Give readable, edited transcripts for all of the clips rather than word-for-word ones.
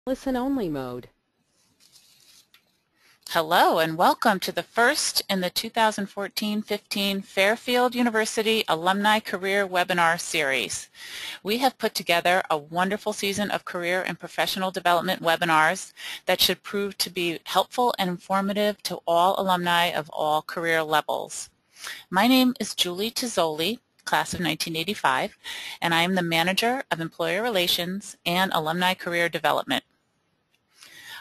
Listen-only mode. Hello and welcome to the first in the 2014-15 Fairfield University Alumni Career Webinar Series. We have put together a wonderful season of career and professional development webinars that should prove to be helpful and informative to all alumni of all career levels. My name is Julie Tizzoli, class of 1985, and I am the Manager of Employer Relations and Alumni Career Development.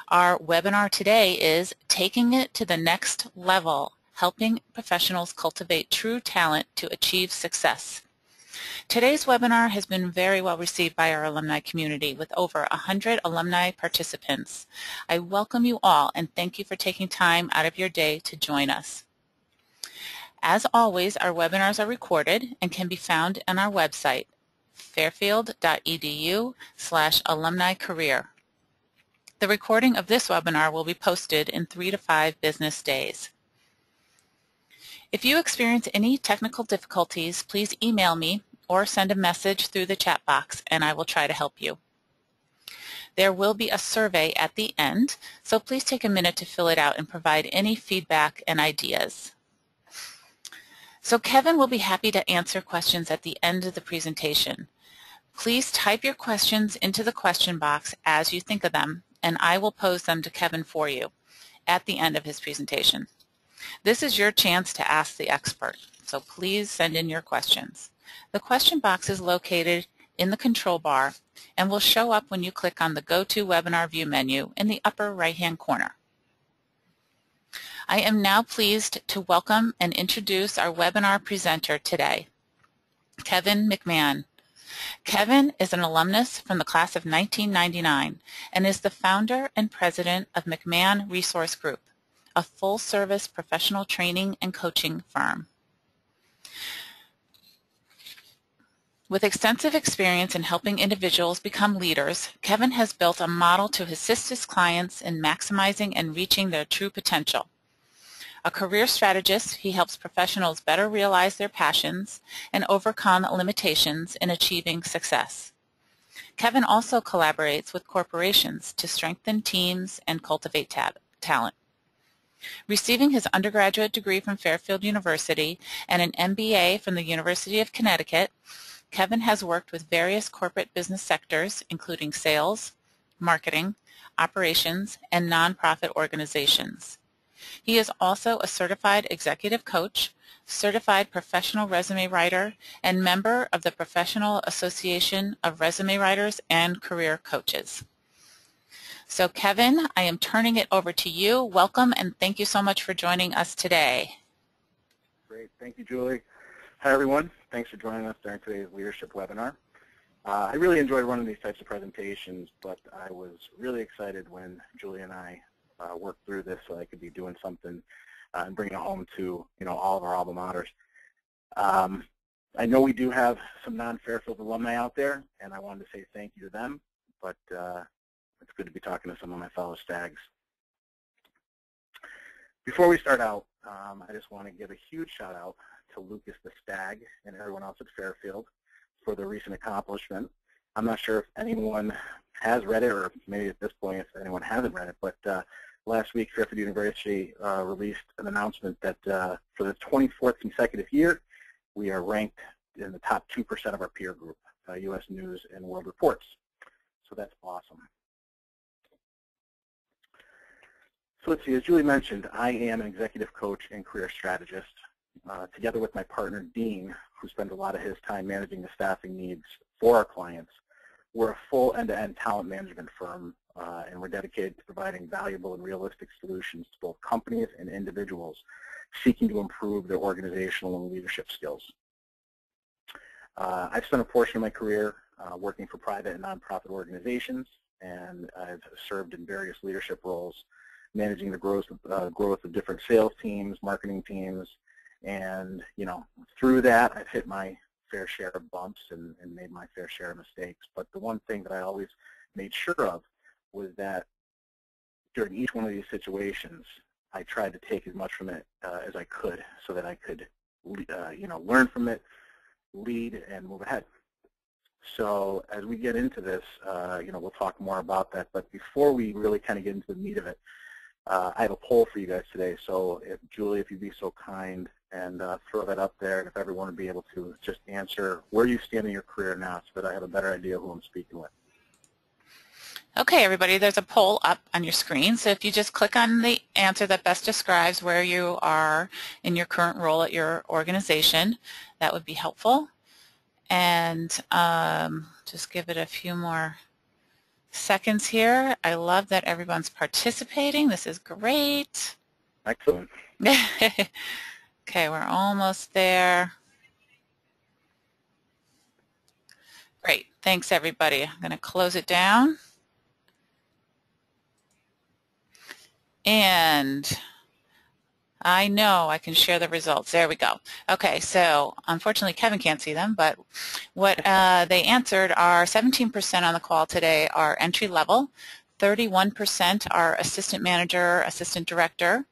Our webinar today is Taking It to the Next Level, Helping Professionals Cultivate True Talent to Achieve Success. Today's webinar has been very well received by our alumni community with over 100 alumni participants. I welcome you all and thank you for taking time out of your day to join us. As always, our webinars are recorded and can be found on our website, fairfield.edu/alumni-career. The recording of this webinar will be posted in 3 to 5 business days. If you experience any technical difficulties, please email me or send a message through the chat box and I will try to help you. There will be a survey at the end, so please take a minute to fill it out and provide any feedback and ideas. So Kevin will be happy to answer questions at the end of the presentation. Please type your questions into the question box as you think of them, and I will pose them to Kevin for you at the end of his presentation. This is your chance to ask the expert, so please send in your questions. The question box is located in the control bar and will show up when you click on the Go to Webinar View menu in the upper right-hand corner. I am now pleased to welcome and introduce our webinar presenter today, Kevin McMahon. Kevin is an alumnus from the class of 1999 and is the founder and president of McMahon Resource Group, a full-service professional training and coaching firm. With extensive experience in helping individuals become leaders, Kevin has built a model to assist his clients in maximizing and reaching their true potential. A career strategist, he helps professionals better realize their passions and overcome limitations in achieving success. Kevin also collaborates with corporations to strengthen teams and cultivate talent. Receiving his undergraduate degree from Fairfield University and an MBA from the University of Connecticut, Kevin has worked with various corporate business sectors, including sales, marketing, operations, and nonprofit organizations. He is also a certified executive coach, certified professional resume writer, and member of the Professional Association of Resume Writers and Career Coaches. So Kevin, I am turning it over to you. Welcome and thank you so much for joining us today. Great. Thank you, Julie. Hi, everyone. Thanks for joining us during today's leadership webinar. I really enjoy running these types of presentations, but I was really excited when Julie and I worked through this so I could be doing something and bringing it home to all of our alma maters. I know we do have some non-Fairfield alumni out there, and I wanted to say thank you to them, but it's good to be talking to some of my fellow stags. Before we start out, I just want to give a huge shout out to Lucas the Stag and everyone else at Fairfield for the recent accomplishment. I'm not sure if anyone has read it, or maybe at this point if anyone hasn't read it, but last week Fairfield University released an announcement that for the 24th consecutive year, we are ranked in the top 2% of our peer group, U.S. News and World Reports. So that's awesome. So let's see, as Julie mentioned, I am an executive coach and career strategist. Together with my partner, Dean, who spends a lot of his time managing the staffing needs for our clients, we're a full end-to-end talent management firm, and we're dedicated to providing valuable and realistic solutions to both companies and individuals seeking to improve their organizational and leadership skills. I've spent a portion of my career working for private and nonprofit organizations, and I've served in various leadership roles, managing the growth of different sales teams, marketing teams, and through that I've hit my fair share of bumps and made my fair share of mistakes. But the one thing that I always made sure of was that during each one of these situations, I tried to take as much from it as I could so that I could learn from it, lead, and move ahead. So as we get into this, we'll talk more about that. But before we really kind of get into the meat of it, I have a poll for you guys today. So Julie, if you'd be so kind and throw that up there, and if everyone would be able to just answer where you stand in your career now so that I have a better idea of who I'm speaking with. Okay, everybody, there's a poll up on your screen. So if you just click on the answer that best describes where you are in your current role at your organization, that would be helpful. And just give it a few more seconds here. I love that everyone's participating. This is great. Excellent. Okay, we're almost there. Great. Thanks, everybody. I'm going to close it down. And I know I can share the results. There we go. Okay, so unfortunately Kevin can't see them, but what they answered are 17% on the call today are entry level, 31% are assistant manager, assistant director,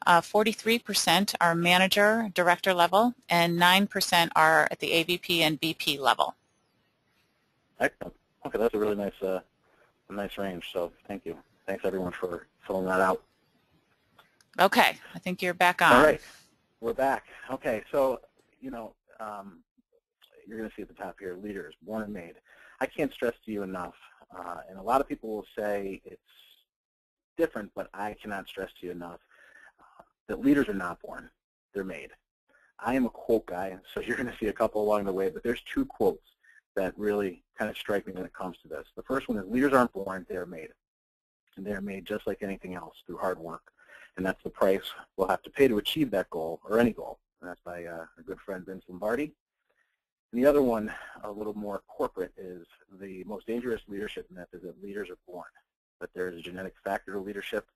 43% are manager, director level, and 9% are at the AVP and VP level. Excellent. Okay, that's a really nice range. So thank you. Thanks everyone for filling that out. Okay, I think you're back on. All right, we're back. Okay, so you're going to see at the top here, leaders, born and made. I can't stress to you enough, and a lot of people will say it's different, but I cannot stress to you enough that leaders are not born, they're made. I am a quote guy, so you're going to see a couple along the way, but there's two quotes that really kind of strike me when it comes to this. The first one is, leaders aren't born, they're made. And they're made just like anything else, through hard work. And that's the price we'll have to pay to achieve that goal, or any goal. And that's by a good friend, Vince Lombardi. And the other one, a little more corporate, is the most dangerous leadership myth is that leaders are born, that there is a genetic factor to leadership.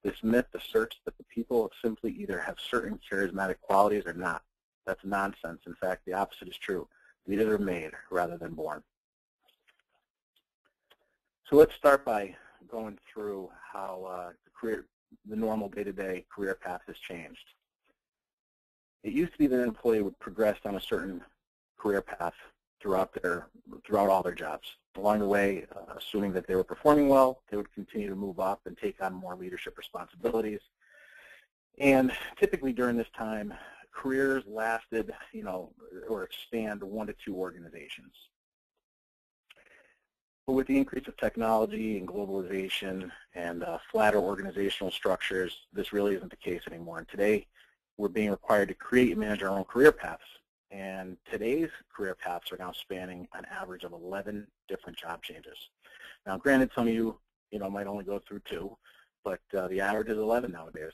This myth asserts that the people simply either have certain charismatic qualities or not. That's nonsense. In fact, the opposite is true. Leaders are made rather than born. So let's start by going through how the normal day-to-day career path has changed. It used to be that an employee would progress on a certain career path throughout all their jobs. Along the way, assuming that they were performing well, they would continue to move up and take on more leadership responsibilities. And typically during this time, careers lasted, or spanned 1 to 2 organizations. But with the increase of technology and globalization and flatter organizational structures, this really isn't the case anymore. And today, we're being required to create and manage our own career paths. And today's career paths are now spanning an average of 11 different job changes. Now, granted, some of you, might only go through 2, but the average is 11 nowadays.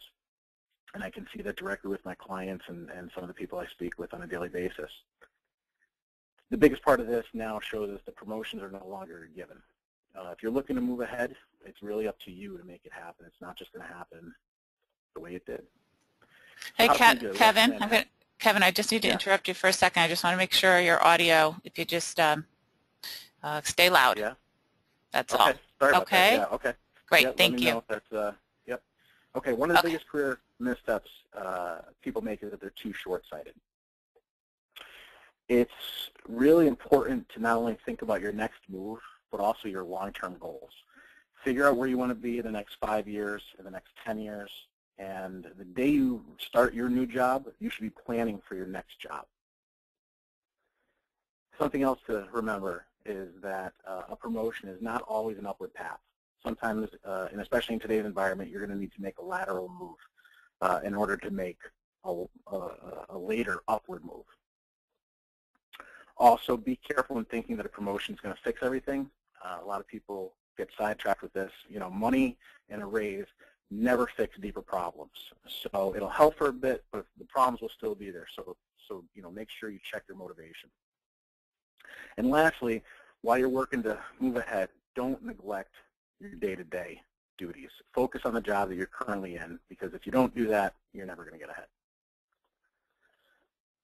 And I can see that directly with my clients and some of the people I speak with on a daily basis. The biggest part of this now shows us that promotions are no longer a given. If you're looking to move ahead, it's really up to you to make it happen. It's not just going to happen the way it did. Hey, Kevin, I just need to interrupt you for a second. I just want to make sure your audio, if you just stay loud. Yeah. That's all. Sorry about that. Yeah, okay. Great, thank you. That's, yep. Okay, one of the biggest career missteps people make is that they're too short-sighted. It's really important to not only think about your next move, but also your long-term goals. Figure out where you want to be in the next 5 years, in the next 10 years, and the day you start your new job, you should be planning for your next job. Something else to remember is that a promotion is not always an upward path. Sometimes, and especially in today's environment, you're going to need to make a lateral move in order to make a later upward move. Also, be careful in thinking that a promotion is going to fix everything. A lot of people get sidetracked with this. Money and a raise never fix deeper problems. So it'll help for a bit, but the problems will still be there. So make sure you check your motivation. And lastly, while you're working to move ahead, don't neglect your day-to-day duties. Focus on the job that you're currently in, because if you don't do that, you're never going to get ahead.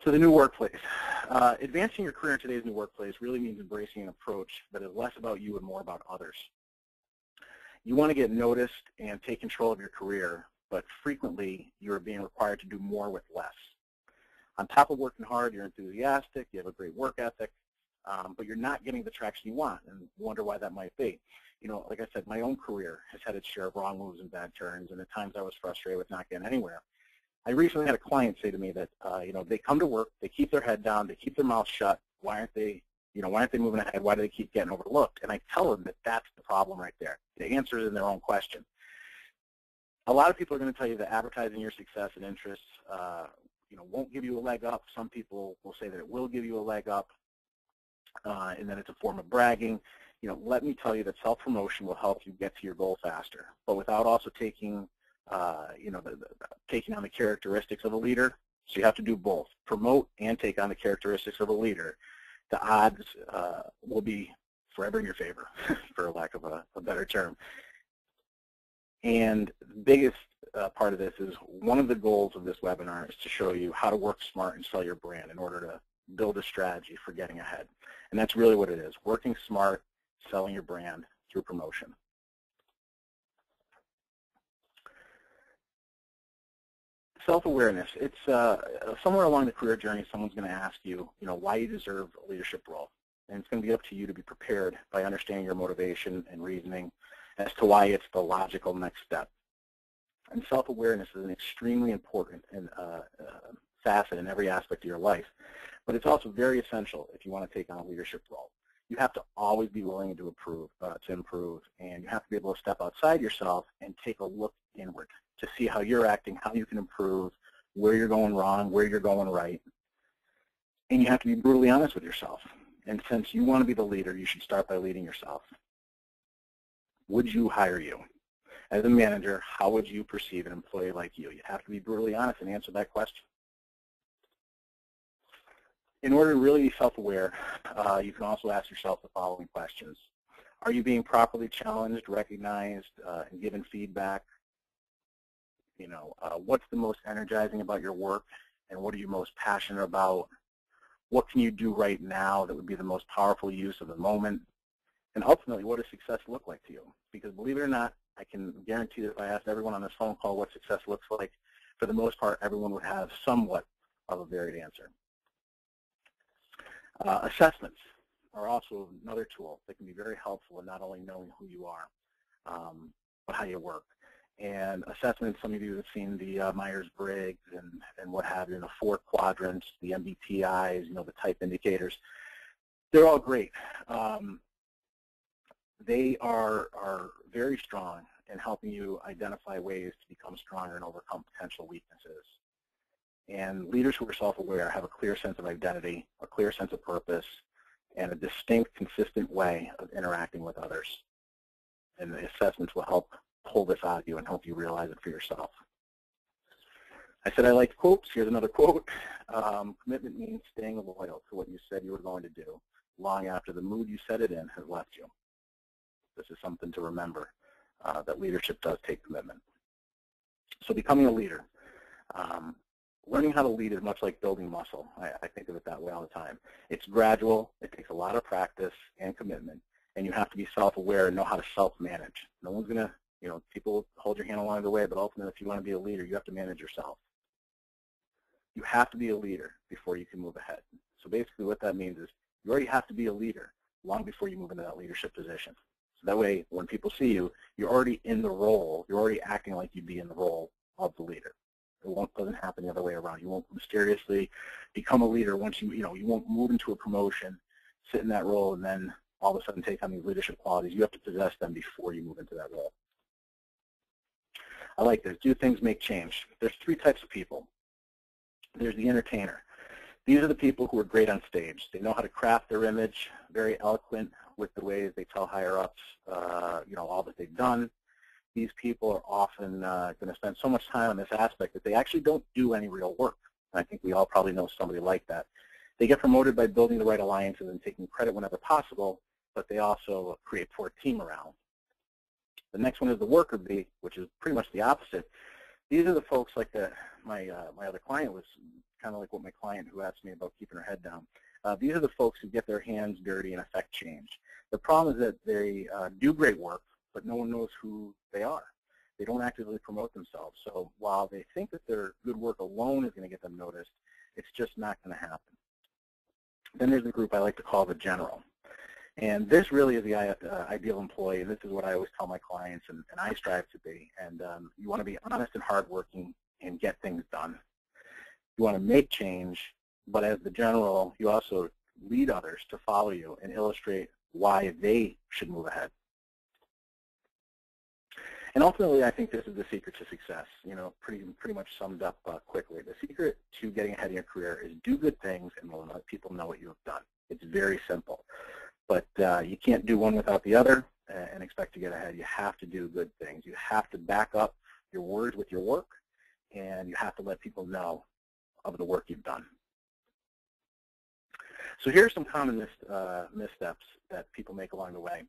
So the new workplace. Advancing your career in today's new workplace really means embracing an approach that is less about you and more about others. You want to get noticed and take control of your career, but frequently you are being required to do more with less. On top of working hard, you're enthusiastic, you have a great work ethic, but you're not getting the traction you want, and wonder why that might be. You know, like I said, my own career has had its share of wrong moves and bad turns, and at times I was frustrated with not getting anywhere. I recently had a client say to me that, you know, they come to work, they keep their head down, they keep their mouth shut. Why aren't they, you know, why aren't they moving ahead? Why do they keep getting overlooked? And I tell them that that's the problem right there. The answer is in their own question. A lot of people are going to tell you that advertising your success and interests, you know, won't give you a leg up. Some people will say that it will give you a leg up, and that it's a form of bragging. You know, let me tell you that self-promotion will help you get to your goal faster, but without also taking, you know, taking on the characteristics of a leader. So you have to do both, promote and take on the characteristics of a leader. The odds will be forever in your favor, for lack of a better term. And the biggest part of this is, one of the goals of this webinar is to show you how to work smart and sell your brand in order to build a strategy for getting ahead. And that's really what it is, working smart, selling your brand through promotion. Self-awareness. It's somewhere along the career journey, someone's going to ask you, you know, why you deserve a leadership role. And it's going to be up to you to be prepared by understanding your motivation and reasoning as to why it's the logical next step. And self-awareness is an extremely important facet in every aspect of your life. But it's also very essential if you want to take on a leadership role. You have to always be willing to improve, and you have to be able to step outside yourself and take a look inward to see how you're acting, how you can improve, where you're going wrong, where you're going right. And you have to be brutally honest with yourself. And since you want to be the leader, you should start by leading yourself. Would you hire you? As a manager, how would you perceive an employee like you? You have to be brutally honest and answer that question. In order to really be self-aware, you can also ask yourself the following questions. Are you being properly challenged, recognized, and given feedback? You know, what's the most energizing about your work, and what are you most passionate about? What can you do right now that would be the most powerful use of the moment? And ultimately, what does success look like to you? Because believe it or not, I can guarantee that if I asked everyone on this phone call what success looks like, for the most part, everyone would have somewhat of a varied answer. Assessments are also another tool that can be very helpful in not only knowing who you are, but how you work. And assessments, some of you have seen the Myers-Briggs and what have you, in the 4 quadrants, the MBTIs, you know, the type indicators. They're all great. They are very strong in helping you identify ways to become stronger and overcome potential weaknesses. And leaders who are self-aware have a clear sense of identity, a clear sense of purpose, and a distinct, consistent way of interacting with others. And the assessments will help pull this out of you and help you realize it for yourself. I said I like quotes. Here's another quote. Commitment means staying loyal to what you said you were going to do long after the mood you set it in has left you. This is something to remember, that leadership does take commitment. So becoming a leader. Learning how to lead is much like building muscle. I think of it that way all the time. It's gradual. It takes a lot of practice and commitment, and you have to be self-aware and know how to self-manage. No one's going to, you know, people hold your hand along the way, but ultimately, if you want to be a leader, you have to manage yourself. You have to be a leader before you can move ahead. So basically what that means is you already have to be a leader long before you move into that leadership position. So that way, when people see you, you're already in the role. You're already acting like you'd be in the role of the leader. It doesn't happen the other way around. You won't mysteriously become a leader once you won't move into a promotion, sit in that role, and then all of a sudden take on these leadership qualities. You have to possess them before you move into that role. I like this. Do things make change? There's 3 types of people. There's the entertainer. These are the people who are great on stage. They know how to craft their image, very eloquent with the ways they tell higher-ups, all that they've done. These people are often going to spend so much time on this aspect that they actually don't do any real work. And I think we all probably know somebody like that. They get promoted by building the right alliances and taking credit whenever possible, but they also create poor team morale. The next one is the worker bee, which is pretty much the opposite. These are the folks like my other client was kind of like what my client who asked me about keeping her head down. These are the folks who get their hands dirty and affect change. The problem is that they do great work, but no one knows who they are. They don't actively promote themselves. So while they think that their good work alone is going to get them noticed, it's just not going to happen. Then there's the group I like to call the general. And this really is the ideal employee, and this is what I always tell my clients, and I strive to be. And you want to be honest and hardworking and get things done. You want to make change, but as the general, you also lead others to follow you and illustrate why they should move ahead. And ultimately, I think this is the secret to success, pretty much summed up quickly. The secret to getting ahead in your career is do good things and let people know what you have done. It's very simple. But you can't do one without the other and expect to get ahead. You have to do good things. You have to back up your words with your work, and you have to let people know of the work you've done. So here are some common missteps that people make along the way.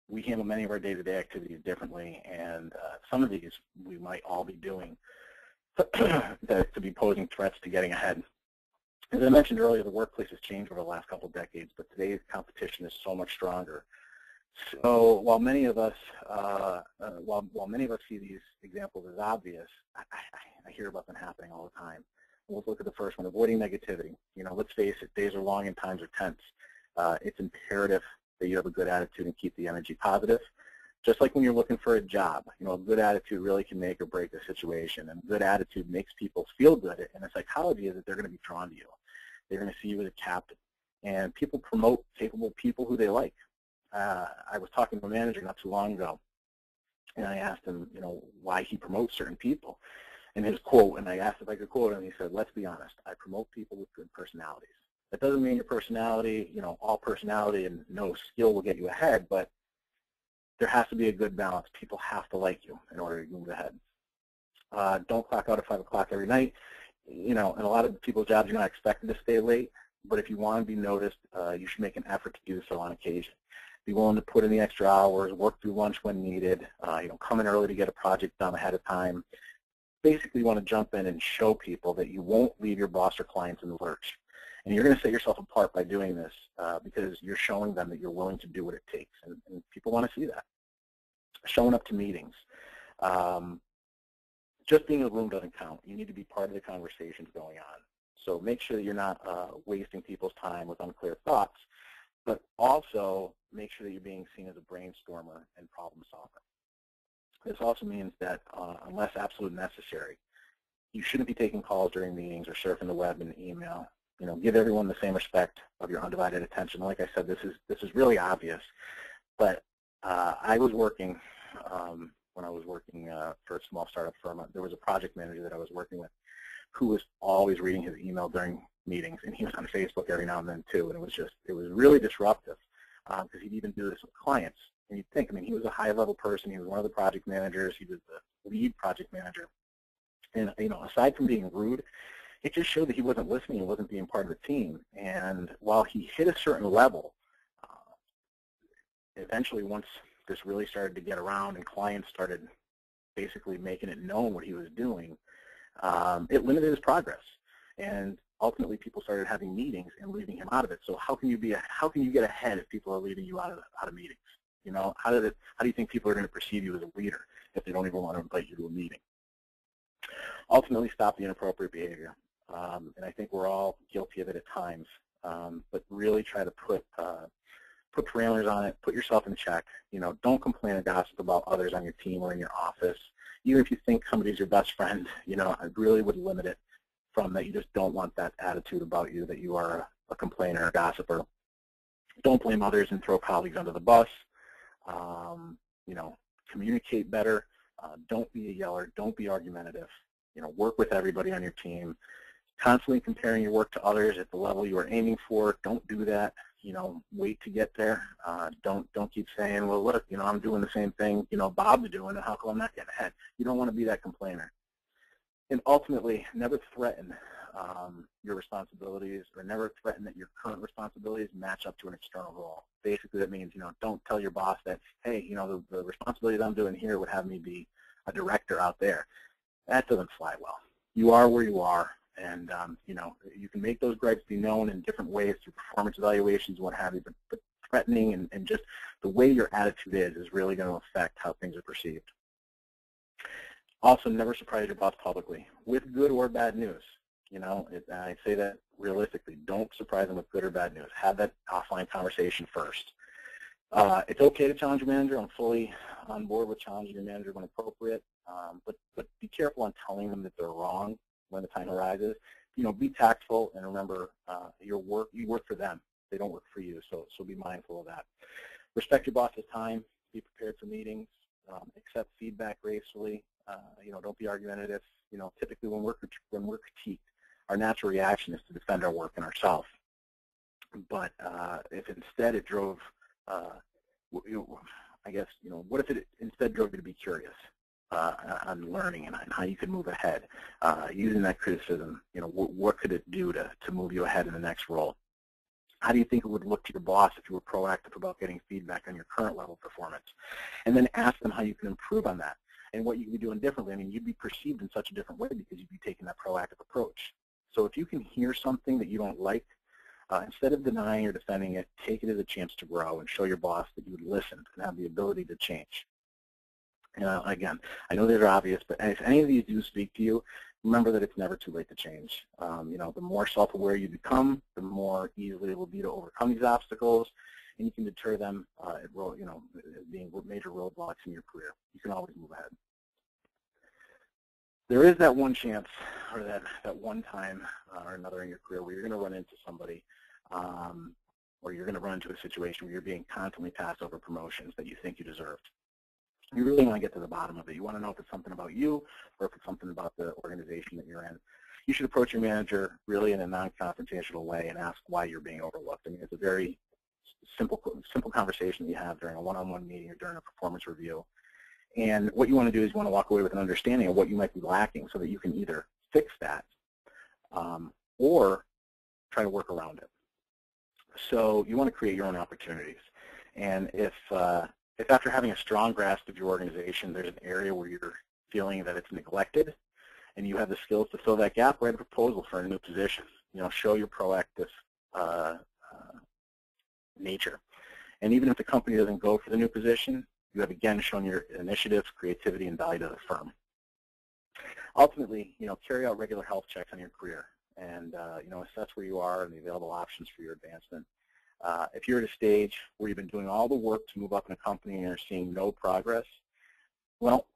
We handle many of our day-to-day activities differently, and some of these we might all be doing to be posing threats to getting ahead. As I mentioned earlier, the workplace has changed over the last couple of decades, but today's competition is so much stronger. So while many of us, see these examples as obvious, I hear about them happening all the time. Let's look at the first one: avoiding negativity. Let's face it, days are long and times are tense. It's imperative that you have a good attitude and keep the energy positive. Just like when you're looking for a job, a good attitude really can make or break the situation, and good attitude makes people feel good, and the psychology is that they're going to be drawn to you. They're going to see you as a captain, and people promote capable people who they like. I was talking to a manager not too long ago, and I asked him, why he promotes certain people, and his quote, and I asked if I could quote him, and he said, "Let's be honest, I promote people with good personalities." That doesn't mean your personality, all personality and no skill will get you ahead, but there has to be a good balance. People have to like you in order to move ahead. Don't clock out at 5 o'clock every night. In a lot of people's jobs, you're not expected to stay late, but if you want to be noticed, you should make an effort to do so on occasion. Be willing to put in the extra hours, work through lunch when needed, come in early to get a project done ahead of time. Basically, you want to jump in and show people that you won't leave your boss or clients in the lurch. And you're going to set yourself apart by doing this because you're showing them that you're willing to do what it takes, and people want to see that. Showing up to meetings. Just being in the room doesn't count. You need to be part of the conversations going on. So make sure that you're not wasting people's time with unclear thoughts, but also make sure that you're being seen as a brainstormer and problem solver. This also means that unless absolutely necessary, you shouldn't be taking calls during meetings or surfing the web and email. Give everyone the same respect of your undivided attention. Like I said, this is really obvious, but I was working when I was working for a small startup firm. There was a project manager that I was working with who was always reading his email during meetings, and he was on Facebook every now and then too. And it was really disruptive because he'd even do this with clients. And you'd think, he was a high-level person. He was one of the project managers. He was the lead project manager. And aside from being rude, it just showed that he wasn't listening and wasn't being part of the team. And while he hit a certain level, eventually once this really started to get around and clients started basically making it known what he was doing, it limited his progress. And ultimately people started having meetings and leaving him out of it. So how can you get ahead if people are leaving you out of meetings? How do you think people are going to perceive you as a leader if they don't even want to invite you to a meeting? Ultimately, stop the inappropriate behavior. And I think we're all guilty of it at times, but really try to put parameters on it, put yourself in check. Don't complain and gossip about others on your team or in your office. Even if you think somebody's your best friend, I really would limit it from that. You just don't want that attitude about you that you are a complainer, a gossiper. Don't blame others and throw colleagues under the bus. Communicate better. Don't be a yeller. Don't be argumentative. Work with everybody on your team. Constantly comparing your work to others at the level you are aiming for. Don't do that. Wait to get there. Don't keep saying, well, look, I'm doing the same thing, Bob's doing, and how come I'm not getting ahead? You don't want to be that complainer. And ultimately, never threaten your responsibilities, or never threaten that your current responsibilities match up to an external role. Basically, that means, don't tell your boss that, hey, the responsibilities I'm doing here would have me be a director out there. That doesn't fly well. You are where you are. And, you can make those gripes be known in different ways through performance evaluations and what have you, but threatening and just the way your attitude is really going to affect how things are perceived. Also, never surprise your boss publicly with good or bad news. I say that realistically. Don't surprise them with good or bad news. Have that offline conversation first. It's okay to challenge your manager. I'm fully on board with challenging your manager when appropriate, but be careful on telling them that they're wrong when the time arises. Be tactful, and remember, you work for them. They don't work for you, so be mindful of that. Respect your boss's time. Be prepared for meetings. Accept feedback gracefully. Don't be argumentative. Typically when we're critiqued, our natural reaction is to defend our work and ourselves. But if instead it drove, what if it instead drove you to be curious on learning and how you could move ahead, using that criticism? What could it do to move you ahead in the next role? How do you think it would look to your boss if you were proactive about getting feedback on your current level of performance? And then ask them how you can improve on that and what you could be doing differently. I mean, you'd be perceived in such a different way because you'd be taking that proactive approach. So if you can hear something that you don't like, instead of denying or defending it, take it as a chance to grow and show your boss that you would listen and have the ability to change. Again, I know these are obvious, but if any of these do speak to you, remember that it's never too late to change. The more self-aware you become, the more easily it will be to overcome these obstacles, and you can deter them as being major roadblocks in your career. You can always move ahead. There is that one chance, or that one time or another in your career where you're going to run into somebody, or you're going to run into a situation where you're being constantly passed over promotions that you think you deserved. You really want to get to the bottom of it. You want to know if it's something about you or if it's something about the organization that you're in. You should approach your manager really in a non-confrontational way and ask why you're being overlooked. I mean, it's a very simple conversation that you have during a one-on-one meeting or during a performance review. And what you want to do is you want to walk away with an understanding of what you might be lacking so that you can either fix that or try to work around it. So you want to create your own opportunities. And if after having a strong grasp of your organization, there's an area where you're feeling that it's neglected and you have the skills to fill that gap, write a proposal for a new position. Show your proactive nature. And even if the company doesn't go for the new position, you have again shown your initiative, creativity, and value to the firm. Ultimately, carry out regular health checks on your career and assess where you are and the available options for your advancement. If you're at a stage where you've been doing all the work to move up in a company and you're seeing no progress, well,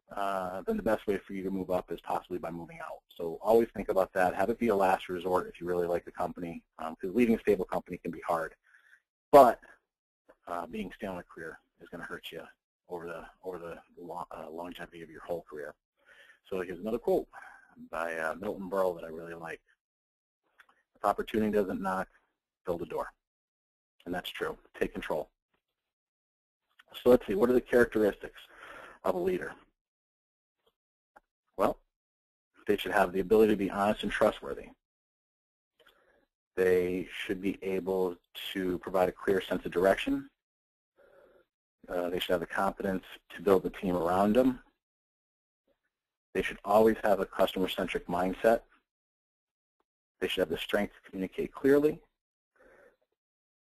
then the best way for you to move up is possibly by moving out. So always think about that. Have it be a last resort if you really like the company, because leaving a stable company can be hard. But being stale in a career is going to hurt you over the longevity of your whole career. So here's another quote by Milton Berle that I really like. If opportunity doesn't knock, build a door. And that's true. Take control. So let's see, what are the characteristics of a leader? Well, they should have the ability to be honest and trustworthy. They should be able to provide a clear sense of direction. They should have the confidence to build a team around them. They should always have a customer-centric mindset. They should have the strength to communicate clearly.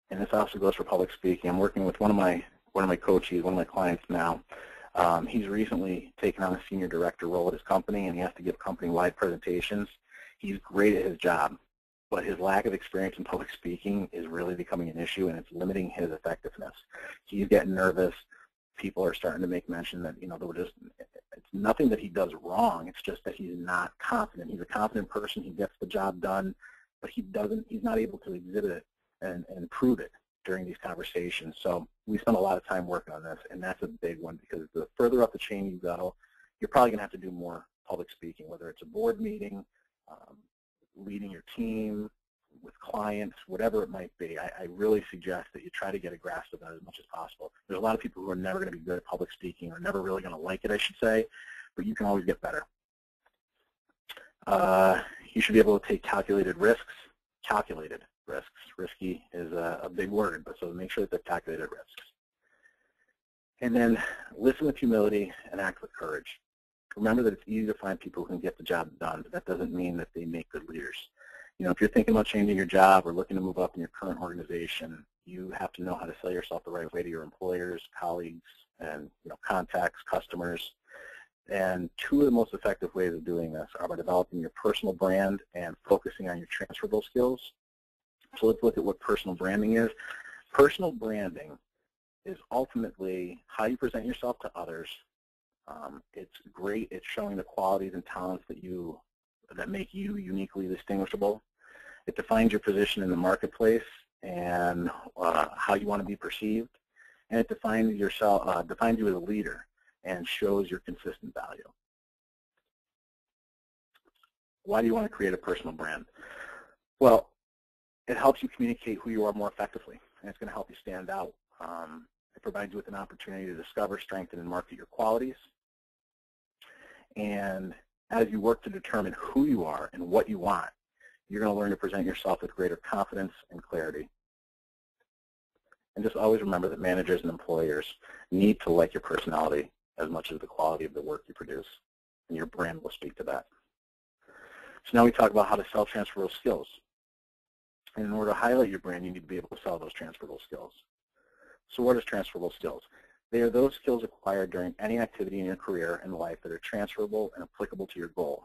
And this also goes for public speaking. I'm working with one of my coaches, one of my clients now. He's recently taken on a senior director role at his company, and he has to give company-wide presentations. He's great at his job, but his lack of experience in public speaking is really becoming an issue, and it's limiting his effectiveness. He's getting nervous. People are starting to make mention that, it's nothing that he does wrong. It's just that he's not confident. He's a confident person. He gets the job done, but he's not able to exhibit it and prove it during these conversations. So we spend a lot of time working on this, and that's a big one because the further up the chain you go, you're probably going to have to do more public speaking, whether it's a board meeting, leading your team, with clients, whatever it might be. I really suggest that you try to get a grasp of that as much as possible. There's a lot of people who are never going to be good at public speaking or never really going to like it, I should say, but you can always get better. You should be able to take calculated risks. Calculated risks. Risky is a big word, but so make sure that they're calculated risks. And then listen with humility and act with courage. Remember that it's easy to find people who can get the job done, but that doesn't mean that they make good leaders. If you're thinking about changing your job or looking to move up in your current organization, you have to know how to sell yourself the right way to your employers, colleagues, and contacts, customers. And two of the most effective ways of doing this are by developing your personal brand and focusing on your transferable skills. So let's look at what personal branding is. Personal branding is ultimately how you present yourself to others. It's great at showing the qualities and talents that make you uniquely distinguishable. It defines your position in the marketplace and how you want to be perceived. And it defines you as a leader and shows your consistent value. Why do you want to create a personal brand? Well, it helps you communicate who you are more effectively, and it's going to help you stand out. It provides you with an opportunity to discover, strengthen, and market your qualities. And as you work to determine who you are and what you want, you're going to learn to present yourself with greater confidence and clarity. And just always remember that managers and employers need to like your personality as much as the quality of the work you produce, and your brand will speak to that. So now we talk about how to sell transferable skills. And in order to highlight your brand, you need to be able to sell those transferable skills. So what is transferable skills? They are those skills acquired during any activity in your career and life that are transferable and applicable to your goal.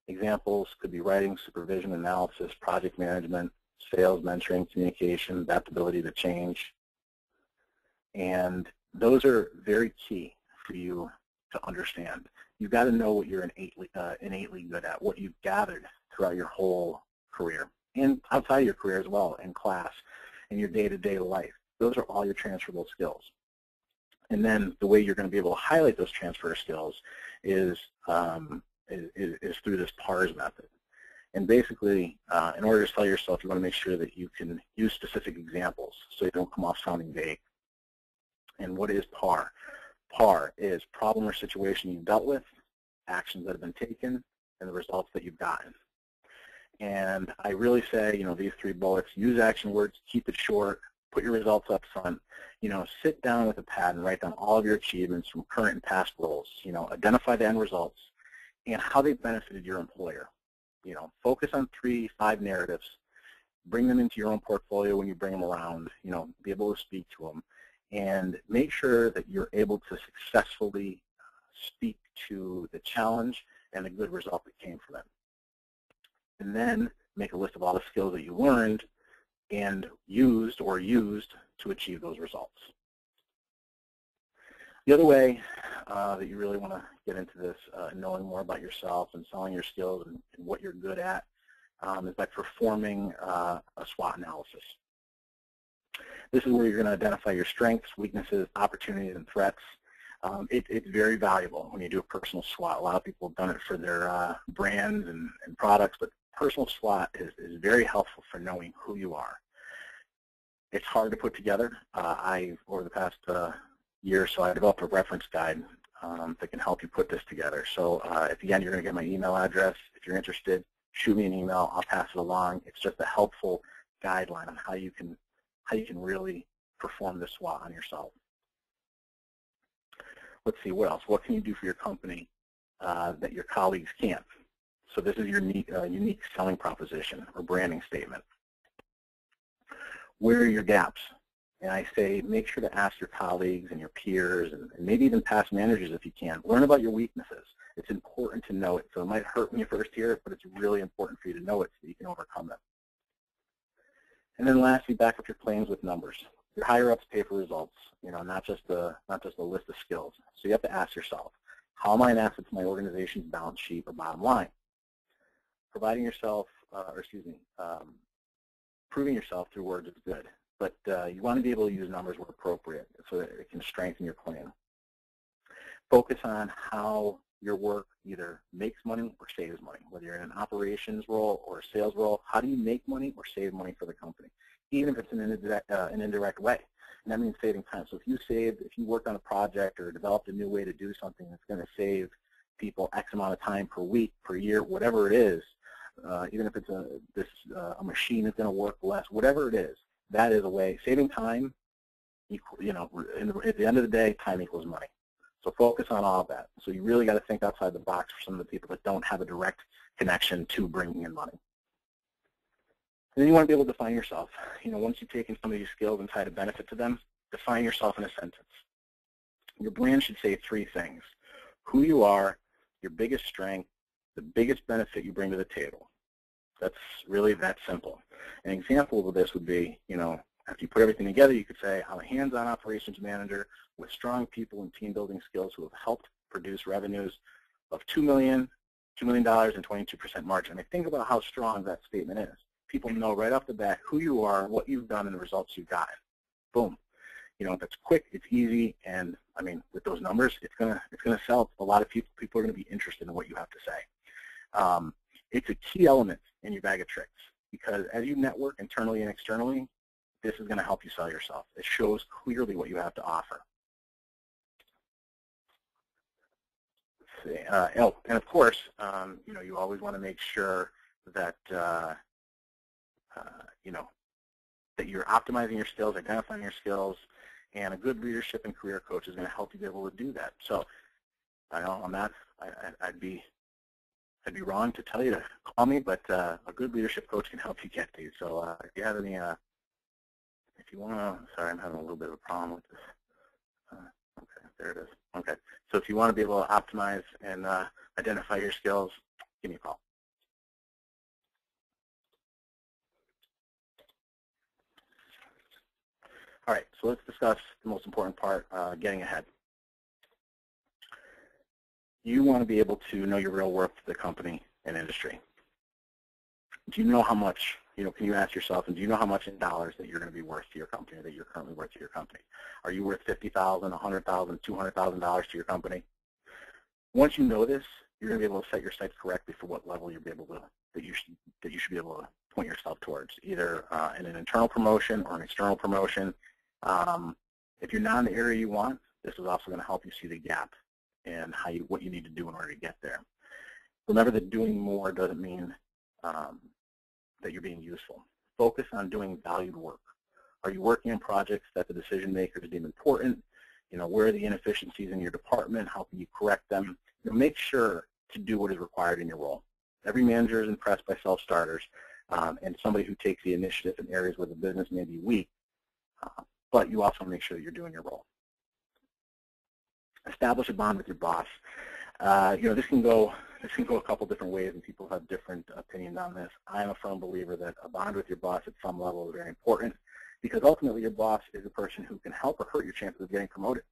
Examples could be writing, supervision, analysis, project management, sales, mentoring, communication, adaptability to change. And those are very key for you to understand. You've got to know what you're innately good at, what you've gathered throughout your whole career, and outside of your career as well, in class, in your day-to-day life. Those are all your transferable skills. And then the way you're going to be able to highlight those transfer skills is through this PARS method. And basically, in order to sell yourself, you want to make sure that you can use specific examples so you don't come off sounding vague. And what is PAR? PAR is problem or situation you've dealt with, actions that have been taken, and the results that you've gotten. And I really say, these three bullets: use action words, keep it short, put your results up front. Sit down with a pad and write down all of your achievements from current and past roles. Identify the end results and how they benefited your employer. Focus on 3-5 narratives. Bring them into your own portfolio when you bring them around. Be able to speak to them. And make sure that you're able to successfully speak to the challenge and the good result that came from it. And then make a list of all the skills that you learned and used to achieve those results. The other way that you really want to get into this, knowing more about yourself and selling your skills and what you're good at, is by performing a SWOT analysis. This is where you're going to identify your strengths, weaknesses, opportunities, and threats. It's very valuable when you do a personal SWOT. A lot of people have done it for their brands and products, but personal SWOT is very helpful for knowing who you are. It's hard to put together. Over the past year or so, I developed a reference guide that can help you put this together. So again, you're going to get my email address. If you're interested, shoot me an email. I'll pass it along. It's just a helpful guideline on how you can really perform this SWOT on yourself. Let's see, what else? What can you do for your company that your colleagues can't? So this is your unique selling proposition or branding statement. Where are your gaps? And I say make sure to ask your colleagues and your peers and maybe even past managers if you can. Learn about your weaknesses. It's important to know it. So it might hurt when you first hear it, but it's really important for you to know it so you can overcome them. And then lastly, back up your claims with numbers. Your higher-ups pay for results, not just a list of skills. So you have to ask yourself, how am I an asset to my organization's balance sheet or bottom line? Proving yourself through words is good, but you want to be able to use numbers where appropriate so that it can strengthen your claim. Focus on how your work either makes money or saves money, whether you're in an operations role or a sales role. How do you make money or save money for the company, even if it's in an indirect way? And that means saving time. So if you worked on a project or developed a new way to do something that's going to save people X amount of time per week, per year, whatever it is, even if it's a machine that's going to work less, whatever it is, that is a way. Saving time, at the end of the day, time equals money. So focus on all of that. So you really got to think outside the box for some of the people that don't have a direct connection to bringing in money. And then you want to be able to define yourself. Once you've taken some of these skills and tried to benefit to them, define yourself in a sentence. Your brand should say 3 things. who you are, your biggest strength, the biggest benefit you bring to the table. That's really that simple. An example of this would be, after you put everything together, you could say, I'm a hands-on operations manager with strong people and team building skills who have helped produce revenues of $2 million and 22% margin. I mean, think about how strong that statement is. People know right off the bat who you are, what you've done, and the results you've gotten. Boom. That's quick, it's easy, and I mean, with those numbers, it's gonna sell. A lot of people are gonna be interested in what you have to say. It's a key element in your bag of tricks because as you network internally and externally, this is gonna help you sell yourself. It shows clearly what you have to offer. Let's see. And of course, you always want to make sure that that you're optimizing your skills, identifying your skills, and a good leadership and career coach is going to help you be able to do that. So, I know on that, I'd be wrong to tell you to call me, but a good leadership coach can help you get these. So, if you have any, if you want to, sorry, I'm having a little bit of a problem with this. Okay, there it is. Okay, so if you want to be able to optimize and identify your skills, give me a call. All right, so let's discuss the most important part, getting ahead. You want to be able to know your real worth to the company and industry. Do you know how much, can you ask yourself, and do you know how much in dollars that you're going to be worth to your company, or that you're currently worth to your company? Are you worth $50,000, $100,000, $200,000 to your company? Once you know this, you're going to be able to set your sights correctly for what level you'll be able to, that you should be able to point yourself towards, either in an internal promotion or an external promotion. If you're not in the area you want, this is also going to help you see the gap and what you need to do in order to get there. Remember that doing more doesn't mean that you're being useful. Focus on doing valued work. Are you working on projects that the decision makers deem important? Where are the inefficiencies in your department? How can you correct them? Make sure to do what is required in your role. Every manager is impressed by self-starters and somebody who takes the initiative in areas where the business may be weak, but you also make sure that you're doing your role. Establish a bond with your boss. This can go a couple different ways, and people have different opinions on this. I'm a firm believer that a bond with your boss at some level is very important, because ultimately your boss is a person who can help or hurt your chances of getting promoted.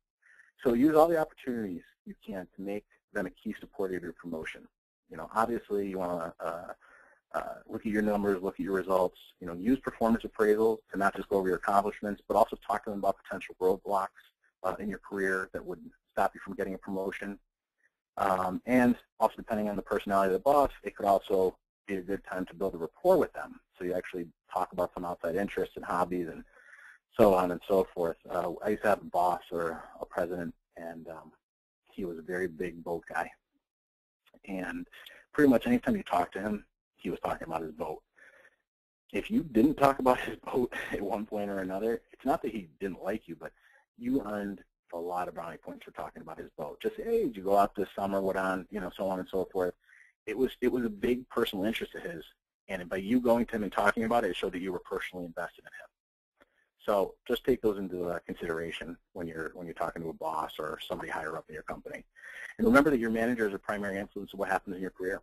So use all the opportunities you can to make them a key supporter of your promotion. Obviously you want to look at your numbers, look at your results. Use performance appraisals to not just go over your accomplishments, but also talk to them about potential roadblocks in your career that would stop you from getting a promotion. And also, depending on the personality of the boss, it could also be a good time to build a rapport with them. So you actually talk about some outside interests and hobbies and so on and so forth. I used to have a boss or a president, and he was a very big boat guy. And pretty much anytime you talk to him, he was talking about his boat. If you didn't talk about his boat at one point or another, it's not that he didn't like you, but you earned a lot of brownie points for talking about his boat. Just, hey, did you go out this summer, what on, so on and so forth. It was a big personal interest of his, and by you going to him and talking about it, it showed that you were personally invested in him. So just take those into consideration when you're talking to a boss or somebody higher up in your company. And remember that your manager is a primary influence of what happens in your career.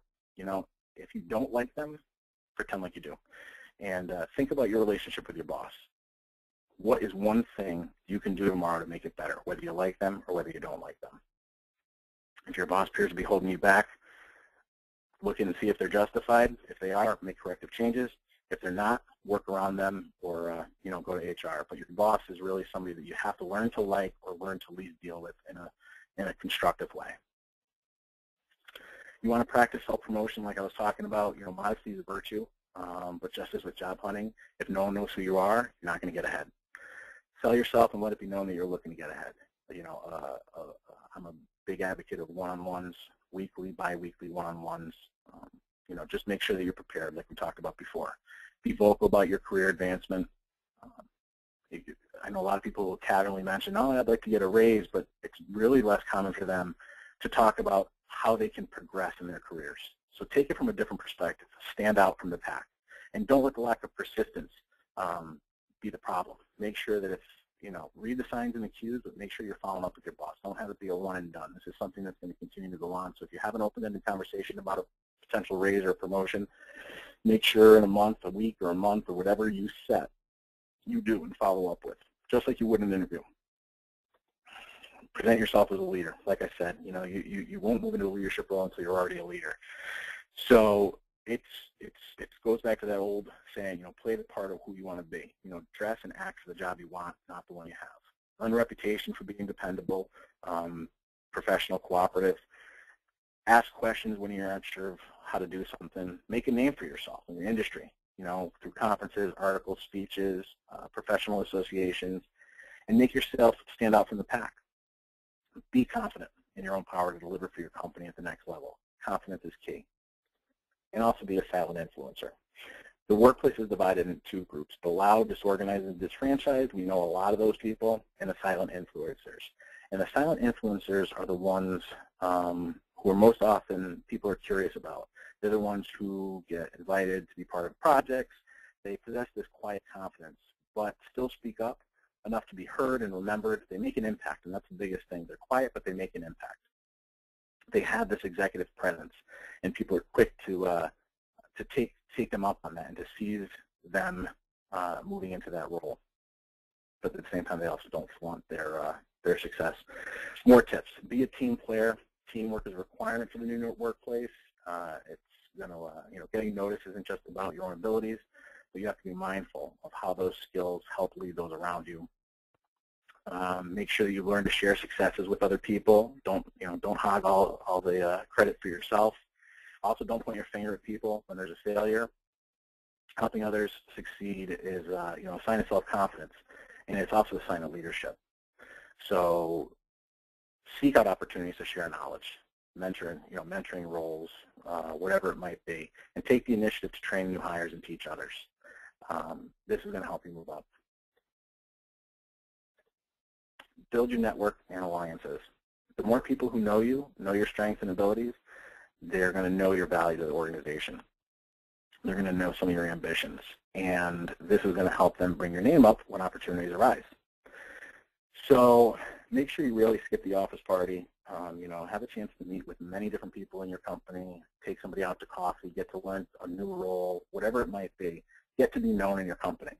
If you don't like them, pretend like you do. And think about your relationship with your boss. What is one thing you can do tomorrow to make it better, whether you like them or whether you don't like them? If your boss appears to be holding you back, look in and see if they're justified. If they are, make corrective changes. If they're not, work around them or go to HR. But your boss is really somebody that you have to learn to like or learn to at least deal with in a constructive way. You want to practice self-promotion like I was talking about. Modesty is a virtue, but just as with job hunting, if no one knows who you are, you're not going to get ahead. Sell yourself and let it be known that you're looking to get ahead. I'm a big advocate of one-on-ones, weekly, bi-weekly one-on-ones. Just make sure that you're prepared, like we talked about before. Be vocal about your career advancement. I know a lot of people will casually mention, oh, I'd like to get a raise, but it's really less common for them to talk about how they can progress in their careers. So take it from a different perspective. Stand out from the pack. And don't let the lack of persistence be the problem. Make sure that if read the signs and the cues, but make sure you're following up with your boss. Don't have it be a one and done. This is something that's going to continue to go on. So if you have an open-ended conversation about a potential raise or promotion, make sure in a month, a week, or a month, or whatever you set, you do and follow up with, just like you would in an interview. Present yourself as a leader. Like I said, you won't move into a leadership role until you're already a leader. So it goes back to that old saying, play the part of who you want to be. Dress and act for the job you want, not the one you have. Earn a reputation for being dependable, professional, cooperative. Ask questions when you're not sure of how to do something. Make a name for yourself in your industry, through conferences, articles, speeches, professional associations, and make yourself stand out from the pack. Be confident in your own power to deliver for your company at the next level. Confidence is key. And also be a silent influencer. The workplace is divided into two groups, the loud, disorganized, and disfranchised. We know a lot of those people, and the silent influencers. And the silent influencers are the ones who are most often people are curious about. They're the ones who get invited to be part of projects. They possess this quiet confidence, but still speak up enough to be heard and remembered. They make an impact, and that's the biggest thing. They're quiet, but they make an impact. They have this executive presence, and people are quick to take them up on that and to seize them moving into that role. But at the same time, they also don't flaunt their success. More tips: be a team player. Teamwork is a requirement for the new workplace. It's getting noticed isn't just about your own abilities, but you have to be mindful of how those skills help lead those around you. Make sure that you learn to share successes with other people. Don't hog all the credit for yourself. Also, don't point your finger at people when there's a failure. Helping others succeed is a sign of self-confidence, and it's also a sign of leadership. So seek out opportunities to share knowledge, mentoring roles, whatever it might be, and take the initiative to train new hires and teach others. This is going to help you move up. Build your network and alliances. The more people who know you, know your strengths and abilities, they're going to know your value to the organization. They're going to know some of your ambitions, and this is going to help them bring your name up when opportunities arise. So make sure you really skip the office party. Have a chance to meet with many different people in your company, take somebody out to coffee, get to learn a new role, whatever it might be, get to be known in your company.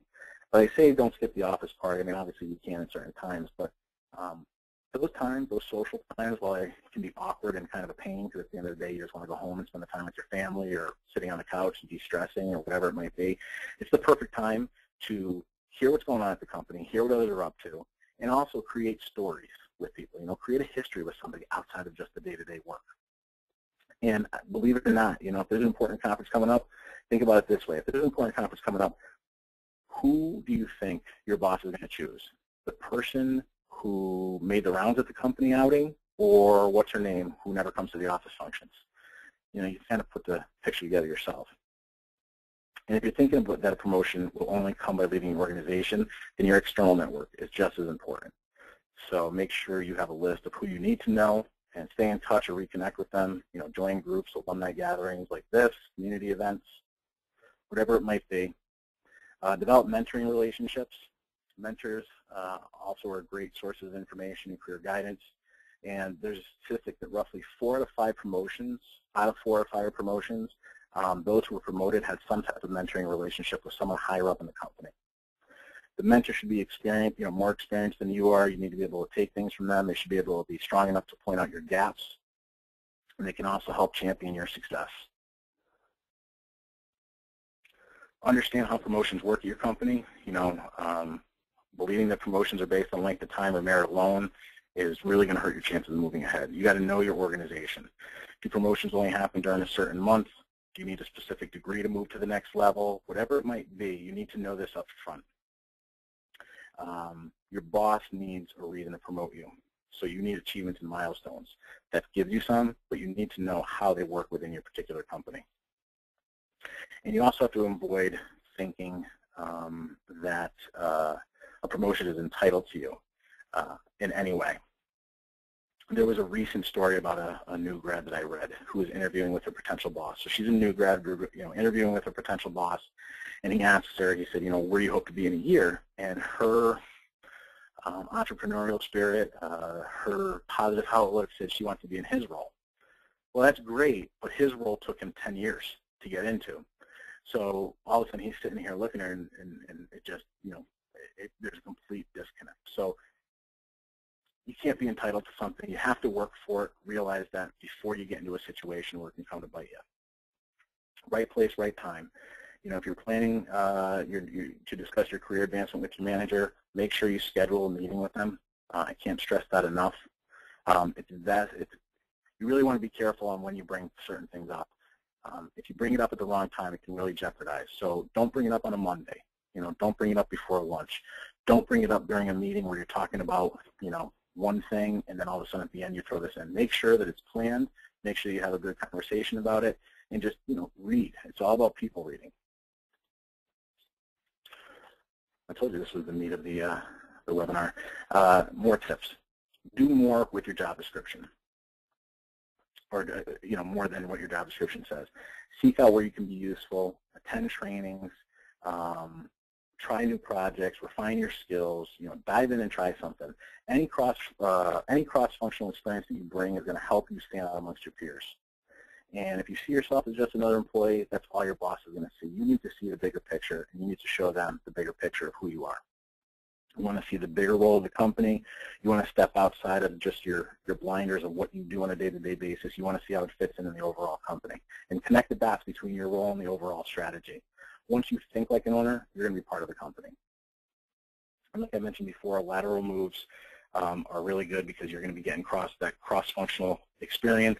But I say don't skip the office party. I mean, obviously you can at certain times, but those times, those social times, while they can be awkward and kind of a pain, because at the end of the day you just want to go home and spend the time with your family or sitting on the couch and de-stressing or whatever it might be, it's the perfect time to hear what's going on at the company, hear what others are up to, and also create stories with people. Create a history with somebody outside of just the day-to-day work. And believe it or not, if there's an important conference coming up, think about it this way. If there's an important conference coming up, who do you think your boss is going to choose? The person who made the rounds at the company outing, or what's her name, who never comes to the office functions? You kind of put the picture together yourself. And if you're thinking about that a promotion will only come by leaving your organization, then your external network is just as important. So make sure you have a list of who you need to know and stay in touch or reconnect with them. Join groups, alumni gatherings like this, community events, whatever it might be. Develop mentoring relationships. Mentors also are great sources of information and career guidance. And there's a statistic that roughly 4 out of 5 promotions, those who were promoted had some type of mentoring relationship with someone higher up in the company. The mentor should be experienced, more experienced than you are. You need to be able to take things from them. They should be able to be strong enough to point out your gaps. And they can also help champion your success. Understand how promotions work at your company. Believing that promotions are based on length of time or merit alone is really going to hurt your chances of moving ahead. You got to know your organization. Do promotions only happen during a certain month? Do you need a specific degree to move to the next level? Whatever it might be, you need to know this up front. Your boss needs a reason to promote you. So you need achievements and milestones. That gives you some, but you need to know how they work within your particular company. And you also have to avoid thinking that a promotion is entitled to you in any way. There was a recent story about a new grad that I read who was interviewing with a potential boss. So she's a new grad, interviewing with a potential boss, and he asked her, he said, where do you hope to be in a year? And her entrepreneurial spirit, her positive outlook, said she wants to be in his role. Well, that's great, but his role took him 10 years to get into. So all of a sudden he's sitting here looking at her, and it just, there's a complete disconnect. So you can't be entitled to something. You have to work for it. Realize that before you get into a situation where it can come to bite you. Right place, right time. If you're planning to discuss your career advancement with your manager, make sure you schedule a meeting with them. I can't stress that enough. You really want to be careful on when you bring certain things up. If you bring it up at the wrong time, it can really jeopardize. So don't bring it up on a Monday. Don't bring it up before lunch. Don't bring it up during a meeting where you're talking about, one thing, and then all of a sudden at the end you throw this in. Make sure that it's planned. Make sure you have a good conversation about it, and just, read. It's all about people reading. I told you this was the meat of the webinar. More tips. Do more with your job description, or more than what your job description says. Seek out where you can be useful. Attend trainings. Try new projects. Refine your skills. Dive in and try something. Any cross-functional experience that you bring is going to help you stand out amongst your peers. And if you see yourself as just another employee, that's all your boss is going to see. You need to see the bigger picture, and you need to show them the bigger picture of who you are. You want to see the bigger role of the company. You want to step outside of just your blinders of what you do on a day-to-day basis. You want to see how it fits into the overall company and connect the dots between your role and the overall strategy. Once you think like an owner, you're going to be part of the company. And like I mentioned before, lateral moves are really good because you're going to be getting that cross-functional experience.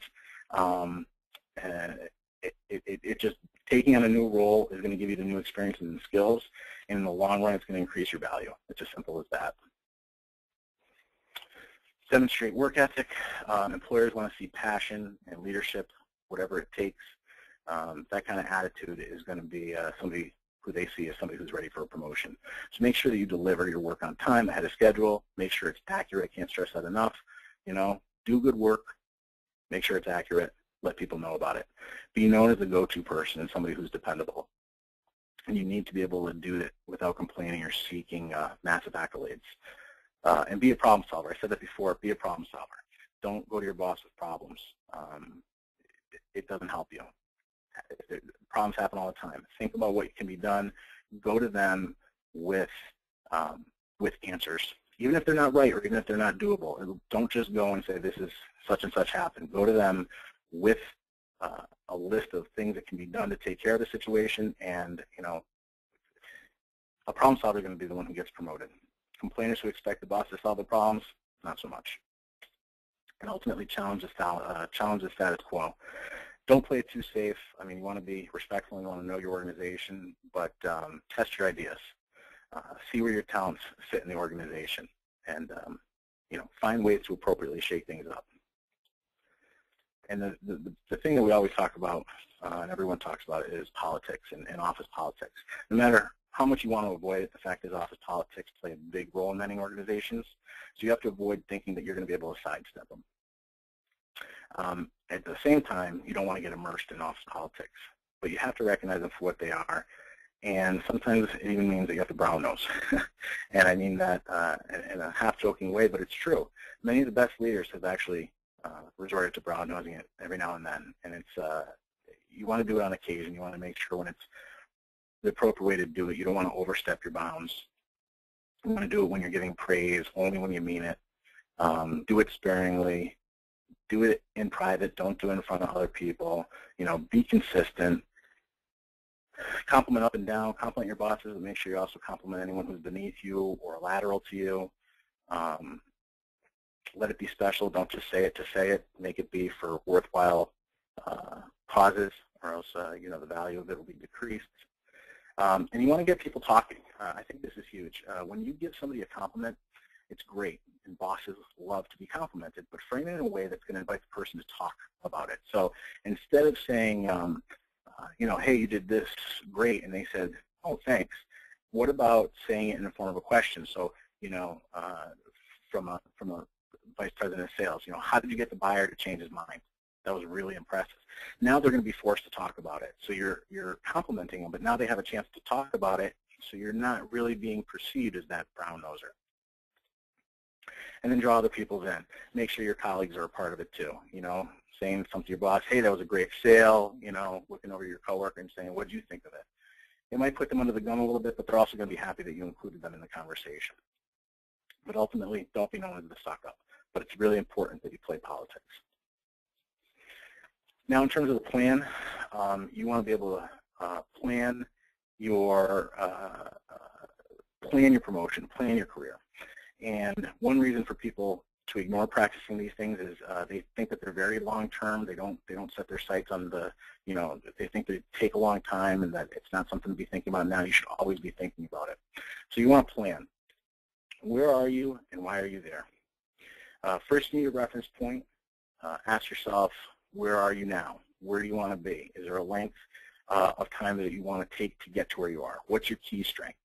It just taking on a new role is going to give you the new experience and the skills, and in the long run, it's going to increase your value. It's as simple as that. Demonstrate work ethic. Employers want to see passion and leadership, whatever it takes. That kind of attitude is going to be somebody who they see as somebody who's ready for a promotion. So make sure that you deliver your work on time, ahead of schedule. Make sure it's accurate. I can't stress that enough. Do good work. Make sure it's accurate. Let people know about it. Be known as a go-to person and somebody who's dependable. And you need to be able to do it without complaining or seeking massive accolades. And be a problem solver. I said that before. Be a problem solver. Don't go to your boss with problems. It doesn't help you. Problems happen all the time. Think about what can be done. Go to them with answers, even if they're not right or even if they're not doable. Don't just go and say, this is such and such happened. Go to them with a list of things that can be done to take care of the situation, and a problem solver is going to be the one who gets promoted. Complainers who expect the boss to solve the problems, not so much. And ultimately challenge the status quo. Don't play it too safe. I mean, you want to be respectful and you want to know your organization, but test your ideas. See where your talents fit in the organization, and find ways to appropriately shake things up. And the thing that we always talk about, and everyone talks about it, is politics and office politics. No matter how much you want to avoid it, the fact is office politics play a big role in many organizations. So you have to avoid thinking that you're going to be able to sidestep them. At the same time, you don't want to get immersed in office politics, but you have to recognize them for what they are. And sometimes it even means that you have to brown nose. And I mean that in a half-joking way, but it's true. Many of the best leaders have actually resorted to brown nosing it every now and then. And it's you want to do it on occasion. You want to make sure when it's the appropriate way to do it. You don't want to overstep your bounds. You want to do it when you're giving praise, only when you mean it. Do it sparingly. Do it in private. Don't do it in front of other people. Be consistent. Compliment up and down. Compliment your bosses, but make sure you also compliment anyone who's beneath you or lateral to you. Let it be special. Don't just say it to say it. Make it be for worthwhile causes, or else the value of it will be decreased. And you want to get people talking. I think this is huge. When you give somebody a compliment, it's great, and bosses love to be complimented, but frame it in a way that's going to invite the person to talk about it. So instead of saying, hey, you did this great, and they said, oh, thanks, what about saying it in the form of a question? So, from a vice president of sales, how did you get the buyer to change his mind? That was really impressive. Now they're going to be forced to talk about it. So you're complimenting them, but now they have a chance to talk about it, so you're not really being perceived as that brown noser. And then draw other people's in. Make sure your colleagues are a part of it too. You know, saying something to your boss, hey, that was a great sale, you know, looking over your coworker and saying, what did you think of it? It might put them under the gun a little bit, but they're also going to be happy that you included them in the conversation. But ultimately, don't be known as the suck up. But it's really important that you play politics. Now, in terms of the plan, you want to be able to plan your promotion, plan your career. And one reason for people to ignore practicing these things is they think that they're very long-term. They don't set their sights on the, you know, they think they take a long time and that it's not something to be thinking about now. You should always be thinking about it. So you want to plan. Where are you and why are you there? First, you need a reference point. Ask yourself, where are you now? Where do you want to be? Is there a length of time that you want to take to get to where you are? What's your key strength?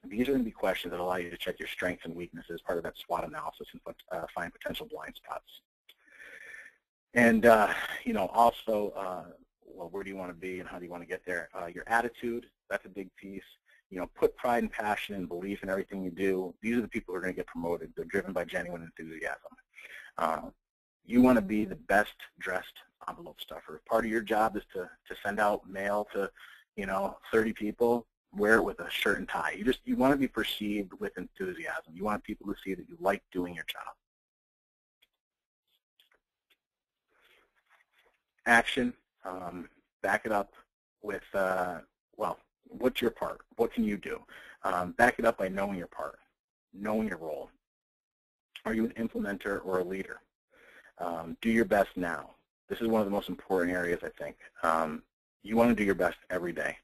These are going to be questions that allow you to check your strengths and weaknesses, part of that SWOT analysis, and find potential blind spots. And, you know, also, well, where do you want to be and how do you want to get there? Your attitude, that's a big piece. You know, put pride and passion and belief in everything you do. These are the people who are going to get promoted. They're driven by genuine enthusiasm. You want to be the best dressed envelope stuffer. Part of your job is to send out mail to, you know, 30 people. Wear it with a shirt and tie. You want to be perceived with enthusiasm. You want people to see that you like doing your job. Action, back it up with, well, what's your part? What can you do? Back it up by knowing your part, knowing your role. Are you an implementer or a leader? Do your best now. This is one of the most important areas, I think. You want to do your best every day.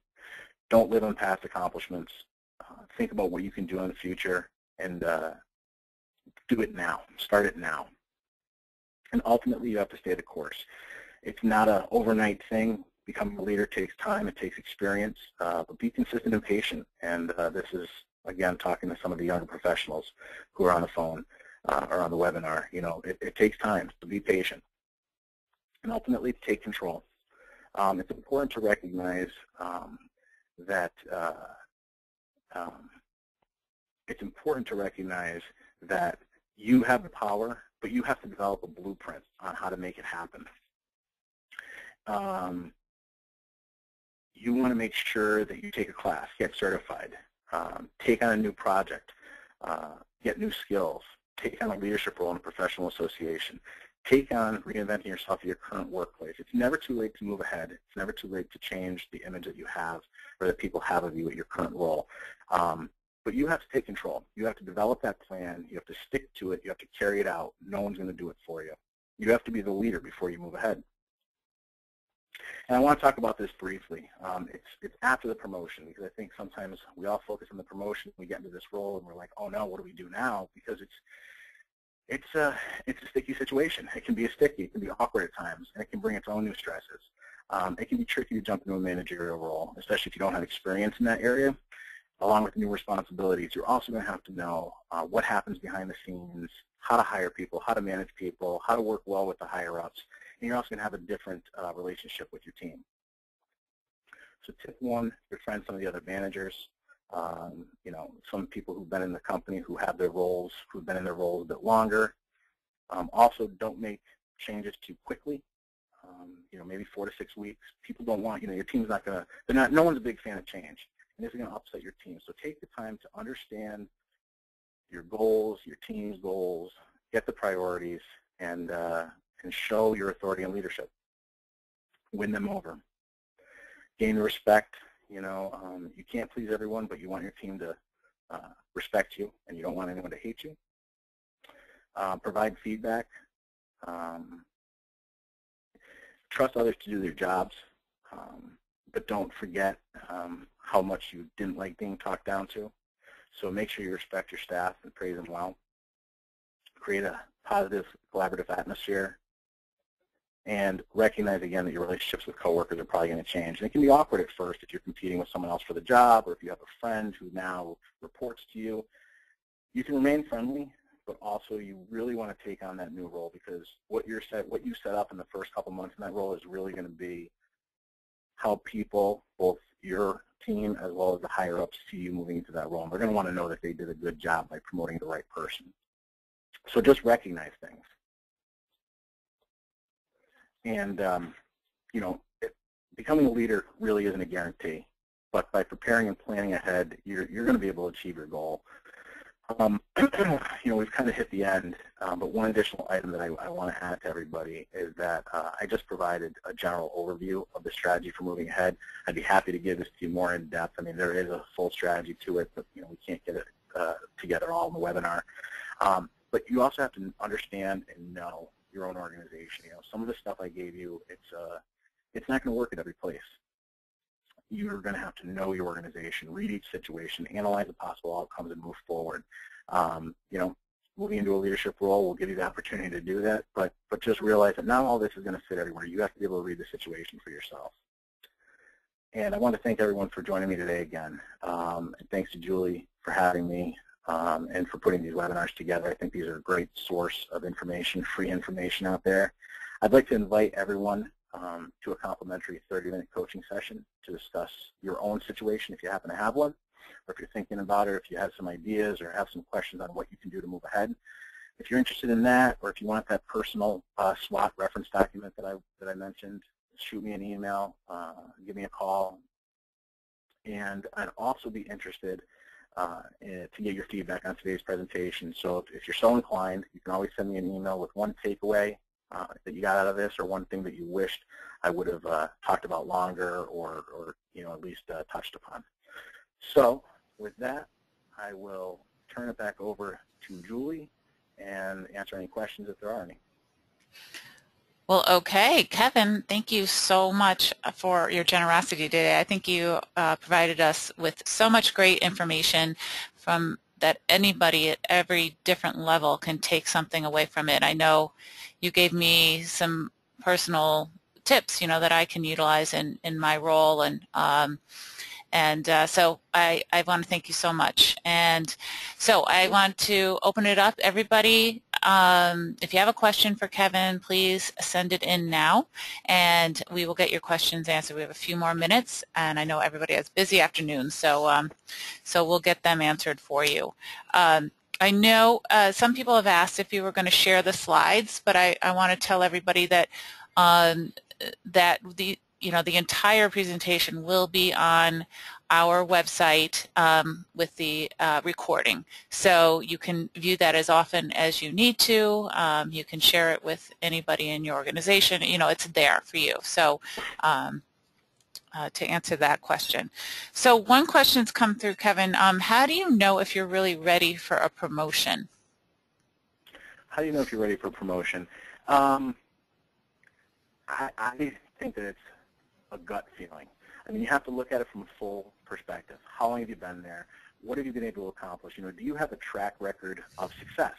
Don't live on past accomplishments. Think about what you can do in the future and do it now. Start it now. And ultimately, you have to stay the course. It's not an overnight thing. Becoming a leader takes time. It takes experience. But be consistent and patient. And this is, again, talking to some of the younger professionals who are on the phone or on the webinar. You know, it takes time, so be patient. And ultimately, take control. It's important to recognize that you have the power, but you have to develop a blueprint on how to make it happen. You want to make sure that you take a class, get certified, take on a new project, get new skills, take on a leadership role in a professional association, take on reinventing yourself in your current workplace. It's never too late to move ahead. It's never too late to change the image that you have or that people have of you at your current role. But you have to take control. You have to develop that plan. You have to stick to it. You have to carry it out. No one's going to do it for you. You have to be the leader before you move ahead. And I want to talk about this briefly. It's after the promotion, because I think sometimes we all focus on the promotion. We get into this role and we're like, oh no, what do we do now? Because it's a sticky situation. It can be sticky. It can be awkward at times, and it can bring its own new stresses. It can be tricky to jump into a managerial role, especially if you don't have experience in that area. Along with new responsibilities, you're also going to have to know what happens behind the scenes, how to hire people, how to manage people, how to work well with the higher-ups, and you're also going to have a different relationship with your team. So tip one, befriend some of the other managers. You know, some people who've been in the company who have their roles, who've been in their roles a bit longer. Also, don't make changes too quickly. You know, maybe 4 to 6 weeks. People don't want, you know, your team's not going to, no one's a big fan of change. And this is going to upset your team. So take the time to understand your goals, your team's goals, get the priorities, and show your authority and leadership. Win them over. Gain respect. You know, you can't please everyone, but you want your team to respect you, and you don't want anyone to hate you. Provide feedback. Trust others to do their jobs, but don't forget how much you didn't like being talked down to. So make sure you respect your staff and praise them well. Create a positive, collaborative atmosphere. And recognize, again, that your relationships with coworkers are probably going to change. And it can be awkward at first if you're competing with someone else for the job, or if you have a friend who now reports to you. You can remain friendly, but also you really want to take on that new role, because what you set up in the first couple months in that role is really going to be how people, both your team as well as the higher-ups, see you moving into that role. And they're going to want to know that they did a good job by promoting the right person. So just recognize things. And, becoming a leader really isn't a guarantee. But by preparing and planning ahead, you're going to be able to achieve your goal. We've kind of hit the end, but one additional item that I want to add to everybody is that I just provided a general overview of the strategy for moving ahead. I'd be happy to give this to you more in depth. I mean, there is a full strategy to it, but we can't get it together all in the webinar. But you also have to understand and know your own organization. Some of the stuff I gave you, it's not going to work at every place. You're going to have to know your organization, read each situation, analyze the possible outcomes, and move forward. Moving into a leadership role will give you the opportunity to do that, but just realize that not all this is going to fit everywhere. You have to be able to read the situation for yourself. And I want to thank everyone for joining me today again. And thanks to Julie for having me and for putting these webinars together. I think these are a great source of information, free information out there. I'd like to invite everyone to a complimentary 30-minute coaching session to discuss your own situation if you happen to have one, or if you're thinking about it, or if you have some ideas or have some questions on what you can do to move ahead. If you're interested in that, or if you want that personal SWOT reference document that I mentioned, shoot me an email, give me a call, and I'd also be interested to get your feedback on today's presentation. So if you're so inclined, you can always send me an email with one takeaway that you got out of this, or one thing that you wished I would have talked about longer, or at least touched upon. So with that, I will turn it back over to Julie and answer any questions if there are any. Well, okay, Kevin, thank you so much for your generosity today. I think you provided us with so much great information from that anybody at every different level can take something away from it. I know you gave me some personal tips, that I can utilize in my role, and so I want to thank you so much. And so I want to open it up. Everybody, if you have a question for Kevin, please send it in now, and we will get your questions answered. We have a few more minutes, and I know everybody has busy afternoons, so so we'll get them answered for you. I know some people have asked if you were going to share the slides, but I want to tell everybody that that the entire presentation will be on our website with the recording. So you can view that as often as you need to. You can share it with anybody in your organization. It's there for you. So to answer that question. So one question's come through, Kevin. How do you know if you're really ready for a promotion? How do you know if you're ready for promotion? I think that it's a gut feeling. I mean, you have to look at it from a full perspective. How long have you been there? What have you been able to accomplish? Do you have a track record of success?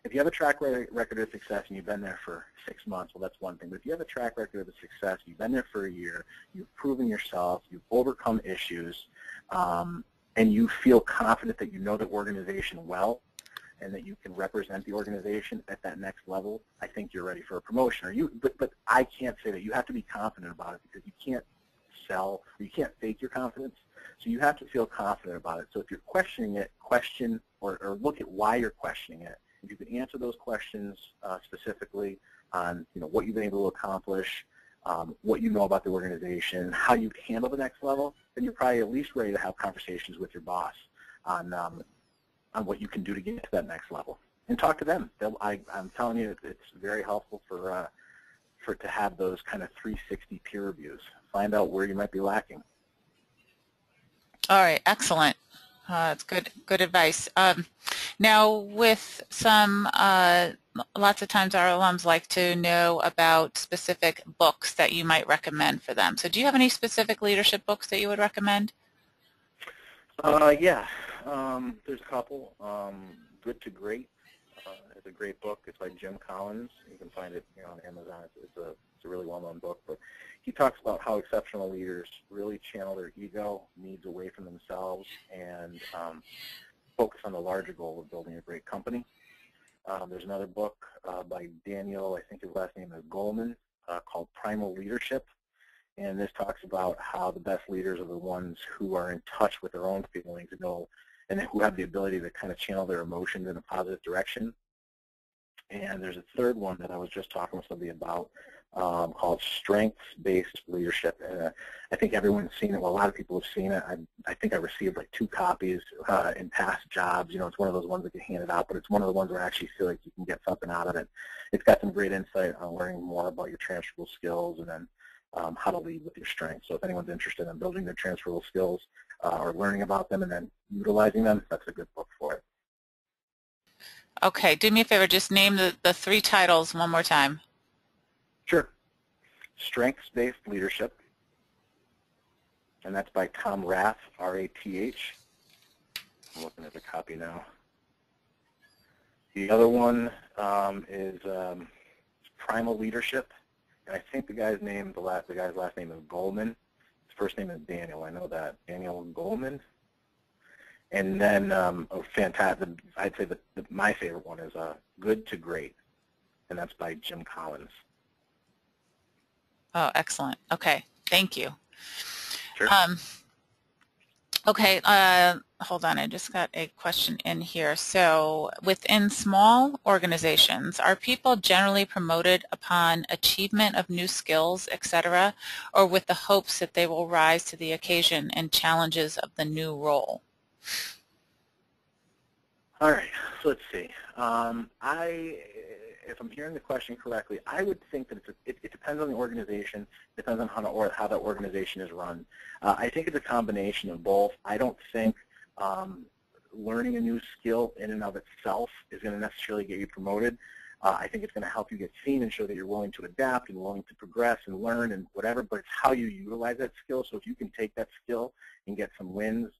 If you have a track record of success and you've been there for 6 months, well, that's one thing. But if you have a track record of success, you've been there for a year, you've proven yourself, you've overcome issues, and you feel confident that you know the organization well and that you can represent the organization at that next level, I think you're ready for a promotion. But I can't say that. You have to be confident about it, because you can't sell, or you can't fake your confidence. So you have to feel confident about it. So if you're questioning it, question or look at why you're questioning it. If you can answer those questions specifically on what you've been able to accomplish, what you know about the organization, how you handle the next level, then you're probably at least ready to have conversations with your boss on what you can do to get to that next level, and talk to them. I'm telling you, it's very helpful to have those kind of 360 peer reviews. Find out where you might be lacking. All right, excellent. That's good advice. Now, with some, lots of times our alums like to know about specific books that you might recommend for them. So do you have any specific leadership books that you would recommend? Yeah, there's a couple. Good to Great is a great book. It's by Jim Collins. You can find it on Amazon. It's a really well-known book. But he talks about how exceptional leaders really channel their ego, needs away from themselves, and focus on the larger goal of building a great company. There's another book by Daniel, I think his last name is Goleman, called Primal Leadership. And this talks about how the best leaders are the ones who are in touch with their own feelings and who have the ability to kind of channel their emotions in a positive direction And there's a third one that I was just talking with somebody about called strengths-based leadership. And I think everyone's seen it. Well, a lot of people have seen it. I think I received like 2 copies in past jobs. You know, it's one of those ones that get handed out, but it's one of the ones where I actually feel like you can get something out of it. It's got some great insight on learning more about your transferable skills and then how to lead with your strengths. So if anyone's interested in building their transferable skills or learning about them and then utilizing them, that's a good book for it. Okay, do me a favor, just name the 3 titles one more time. Sure. Strengths-based leadership, and that's by Tom Rath, R-A-T-H. I'm looking at the copy now. The other one is Primal Leadership, and I think the guy's last name is Goldman. His first name is Daniel. I know that, Daniel Goldman. And then fantastic. I'd say my favorite one is Good to Great, and that's by Jim Collins. Oh, excellent. Okay, thank you. Sure. Okay, hold on. I just got a question in here. So within small organizations, are people generally promoted upon achievement of new skills, etc., or with the hopes that they will rise to the occasion and challenges of the new role? All right, so let's see. If I'm hearing the question correctly, I would think that it depends on the organization, depends on how that organization is run. I think it's a combination of both. I don't think learning a new skill in and of itself is going to necessarily get you promoted. I think it's going to help you get seen and show that you're willing to adapt and willing to progress and learn and whatever, but it's how you utilize that skill. So if you can take that skill and get some wins,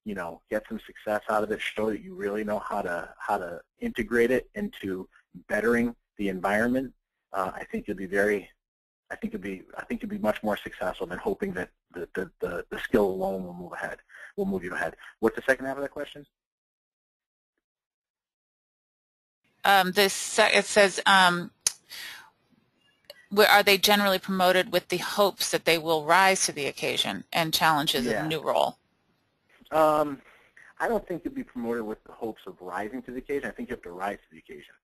you know, get some success out of it, show that you really know how to integrate it into bettering the environment, I think you'll be much more successful than hoping that the skill alone will move you ahead. What's the second half of that question? It says, are they generally promoted with the hopes that they will rise to the occasion and challenges of the new role? I don't think you'll be promoted with the hopes of rising to the occasion. I think you have to rise to the occasion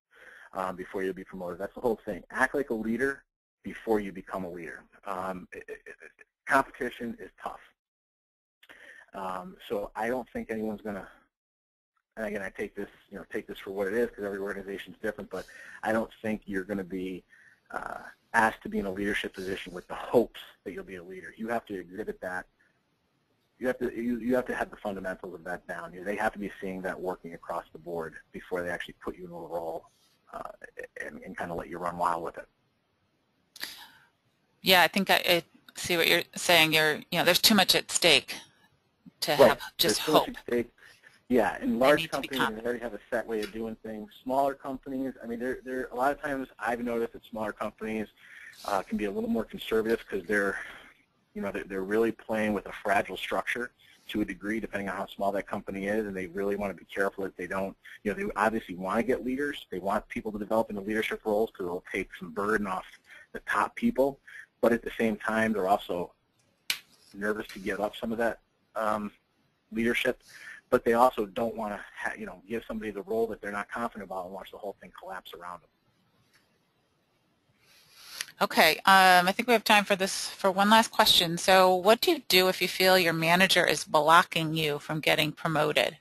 before you'll be promoted. That's the whole thing. Act like a leader before you become a leader. Competition is tough. So I don't think anyone's going to, and again, I take this for what it is because every organization is different, but I don't think you're going to be asked to be in a leadership position with the hopes that you'll be a leader. You have to exhibit that. You have to have the fundamentals of that down. They have to be seeing that working across the board before they actually put you in a role and kind of let you run wild with it. Yeah, I think I see what you're saying. There's too much at stake to Right. have just There's hope. Too much at stake. Yeah, in large companies, they already have a set way of doing things. Smaller companies, I mean, they're a lot of times I've noticed that smaller companies can be a little more conservative because they're really playing with a fragile structure to a degree, depending on how small that company is, and they really want to be careful that they don't, they obviously want to get leaders. They want people to develop into leadership roles because it'll take some burden off the top people, but at the same time, they're also nervous to give up some of that leadership, but they also don't want to, give somebody the role that they're not confident about and watch the whole thing collapse around them. Okay, I think we have time for one last question. So what do you do if you feel your manager is blocking you from getting promoted?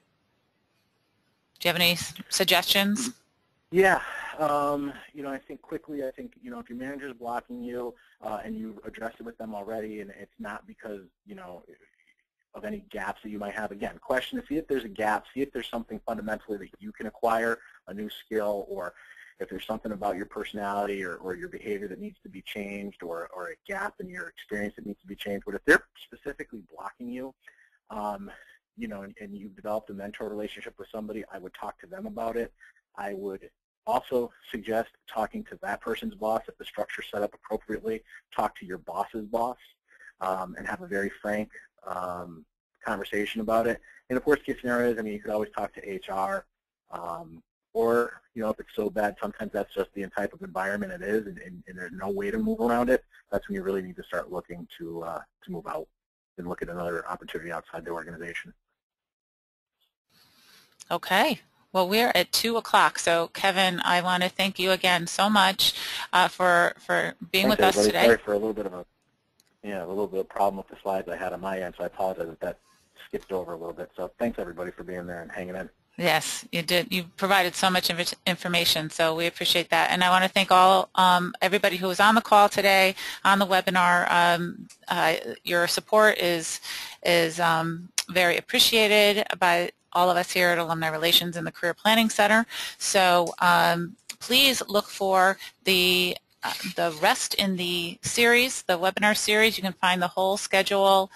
Do you have any suggestions? Yeah, I think quickly, if your manager is blocking you and you addressed it with them already and it's not because, of any gaps that you might have, again, see if there's a gap, see if there's something fundamentally that you can acquire, a new skill, or if there's something about your personality or your behavior that needs to be changed or a gap in your experience that needs to be changed. But if they're specifically blocking you, and you've developed a mentor relationship with somebody, I would talk to them about it. I would also suggest talking to that person's boss if the structure's set up appropriately. Talk to your boss's boss and have a very frank conversation about it. And of worst case scenarios, you could always talk to HR. Or, if it's so bad, sometimes that's just the type of environment it is, and there's no way to move around it. That's when you really need to start looking to move out and look at another opportunity outside the organization. Okay. Well, we're at 2 o'clock, so Kevin, I want to thank you again so much for being Thanks, with us everybody. today. Sorry for a little bit of problem with the slides I had on my end, so I apologize if that skipped over a little bit. So thanks, everybody, for being there and hanging in. Yes, you did. You provided so much information, so we appreciate that. And I want to thank everybody who was on the call today, on the webinar. Your support is very appreciated by all of us here at Alumni Relations and the Career Planning Center. So please look for the rest in the series, the webinar series. You can find the whole schedule.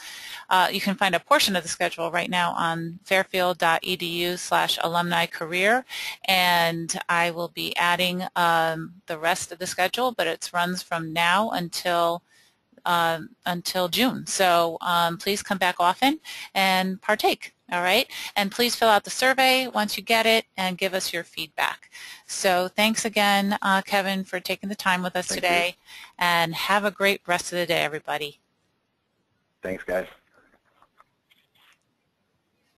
You can find a portion of the schedule right now on fairfield.edu/alumni career, and I will be adding the rest of the schedule, but it runs from now until June. So please come back often and partake. All right, and please fill out the survey once you get it and give us your feedback. So thanks again, Kevin, for taking the time with us today, and have a great rest of the day, everybody. Thanks, guys.